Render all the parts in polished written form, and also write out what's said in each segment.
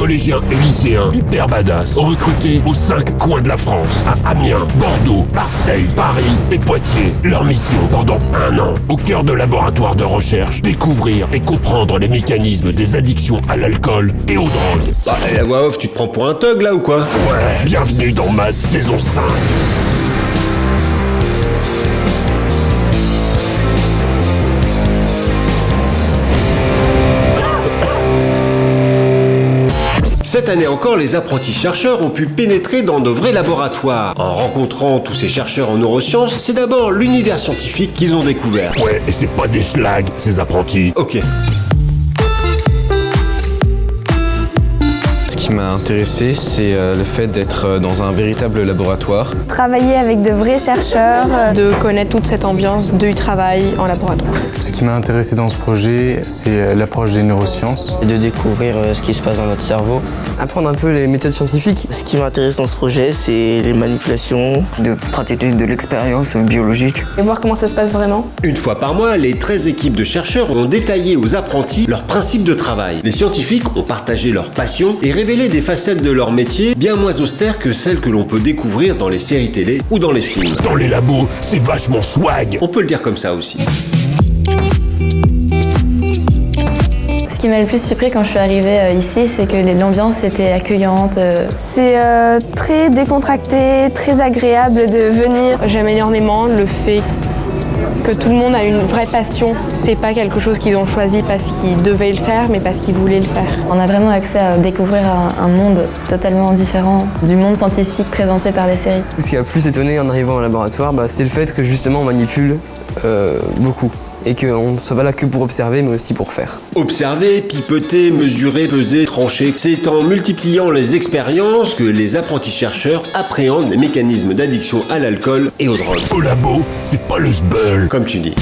collégiens et lycéens hyper badass, recrutés aux 5 coins de la France, à Amiens, Bordeaux, Marseille, Paris et Poitiers. Leur mission pendant 1 an, au cœur de laboratoires de recherche, découvrir et comprendre les mécanismes des addictions à l'alcool et aux drogues. Bah, la voix off, tu te prends pour un thug là ou quoi? Ouais, bienvenue dans Mad saison 5. Cette année encore, les apprentis chercheurs ont pu pénétrer dans de vrais laboratoires. En rencontrant tous ces chercheurs en neurosciences, c'est d'abord l'univers scientifique qu'ils ont découvert. Ouais, et c'est pas des schlags, ces apprentis. Ok. Ce qui m'a intéressé, c'est le fait d'être dans un véritable laboratoire. Travailler avec de vrais chercheurs. De connaître toute cette ambiance du travail en laboratoire. Ce qui m'a intéressé dans ce projet, c'est l'approche des neurosciences. Et de découvrir ce qui se passe dans notre cerveau. Apprendre un peu les méthodes scientifiques. Ce qui m'intéresse dans ce projet, c'est les manipulations. De pratiquer de l'expérience biologique. Et voir comment ça se passe vraiment. Une fois par mois, les 13 équipes de chercheurs ont détaillé aux apprentis leurs principes de travail. Les scientifiques ont partagé leur passion et révélé des facettes de leur métier bien moins austères que celles que l'on peut découvrir dans les séries télé ou dans les films. Dans les labos, c'est vachement swag. On peut le dire comme ça aussi. Ce qui m'a le plus surpris quand je suis arrivée ici, c'est que l'ambiance était accueillante. C'est très décontracté, très agréable de venir. J'aime énormément le fait que tout le monde a une vraie passion. C'est pas quelque chose qu'ils ont choisi parce qu'ils devaient le faire, mais parce qu'ils voulaient le faire. On a vraiment accès à découvrir un monde totalement différent du monde scientifique présenté par les séries. Ce qui m'a plus étonné en arrivant au laboratoire, c'est le fait que justement on manipule beaucoup. Et qu'on ne soit pas là que pour observer, mais aussi pour faire. Observer, pipeter, mesurer, peser, trancher, c'est en multipliant les expériences que les apprentis chercheurs appréhendent les mécanismes d'addiction à l'alcool et aux drogues. Au labo, c'est pas le sbeul. Comme tu dis.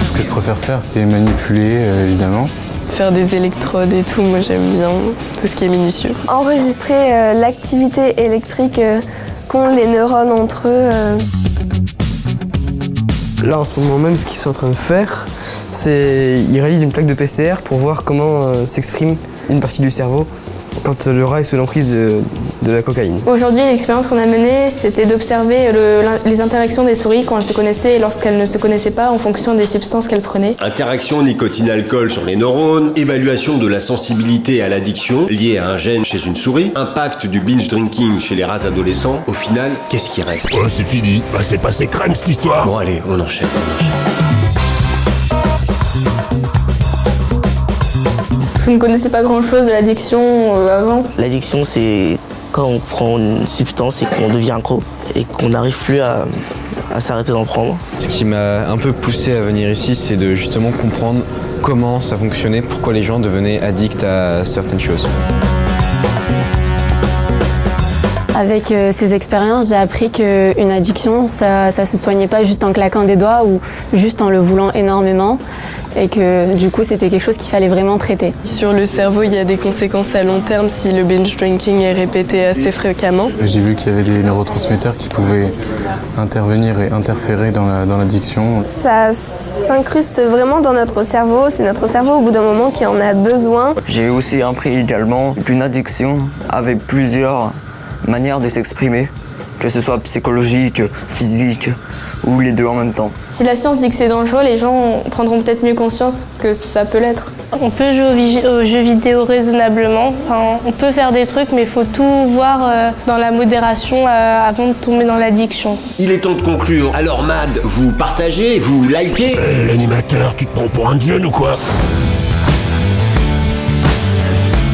Ce que je préfère faire, c'est manipuler, évidemment. Faire des électrodes et tout, moi j'aime bien tout ce qui est minutieux. Enregistrer l'activité électrique qu'ont les neurones entre eux. Là, en ce moment même, ce qu'ils sont en train de faire, c'est ils réalisent une plaque de PCR pour voir comment s'exprime une partie du cerveau quand le rat est sous l'emprise de la cocaïne. Aujourd'hui, l'expérience qu'on a menée, c'était d'observer les interactions des souris quand elles se connaissaient et lorsqu'elles ne se connaissaient pas en fonction des substances qu'elles prenaient. Interaction nicotine-alcool sur les neurones, évaluation de la sensibilité à l'addiction liée à un gène chez une souris, impact du binge drinking chez les rats adolescents. Au final, qu'est-ce qui reste? Ouais, c'est fini. Bah, c'est passé crème cette histoire. Bon allez, on enchaîne. Je ne connaissais pas grand-chose de l'addiction avant. L'addiction, c'est quand on prend une substance et qu'on devient accro et qu'on n'arrive plus à s'arrêter d'en prendre. Ce qui m'a un peu poussé à venir ici, c'est de justement comprendre comment ça fonctionnait, pourquoi les gens devenaient addicts à certaines choses. Avec ces expériences, j'ai appris qu'une addiction, ça se soignait pas juste en claquant des doigts ou juste en le voulant énormément. Et que du coup c'était quelque chose qu'il fallait vraiment traiter. Sur le cerveau, il y a des conséquences à long terme si le binge drinking est répété assez fréquemment. J'ai vu qu'il y avait des neurotransmetteurs qui pouvaient intervenir et interférer dans l'addiction. Ça s'incruste vraiment dans notre cerveau, c'est notre cerveau au bout d'un moment qui en a besoin. J'ai aussi appris également qu'une addiction avait plusieurs manières de s'exprimer, que ce soit psychologique, physique ou les deux en même temps. Si la science dit que c'est dangereux, les gens prendront peut-être mieux conscience que ça peut l'être. On peut jouer aux jeux vidéo raisonnablement. Enfin, on peut faire des trucs, mais il faut tout voir dans la modération avant de tomber dans l'addiction. Il est temps de conclure. Alors Mad, vous partagez, vous likez? L'animateur, tu te prends pour un jeune ou quoi?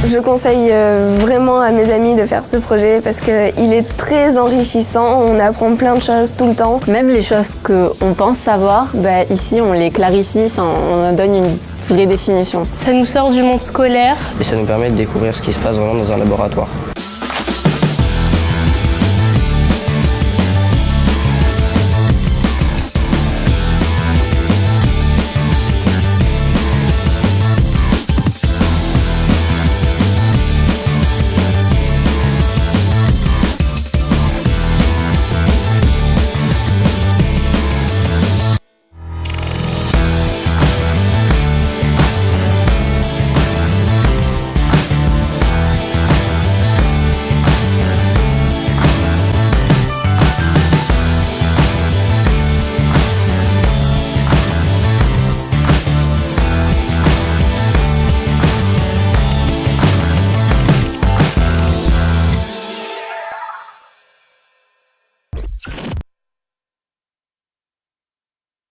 Je conseille vraiment à mes amis de faire ce projet parce qu'il est très enrichissant, on apprend plein de choses tout le temps. Même les choses qu'on pense savoir, ici on les clarifie, on en donne une vraie définition. Ça nous sort du monde scolaire. Et ça nous permet de découvrir ce qui se passe vraiment dans un laboratoire.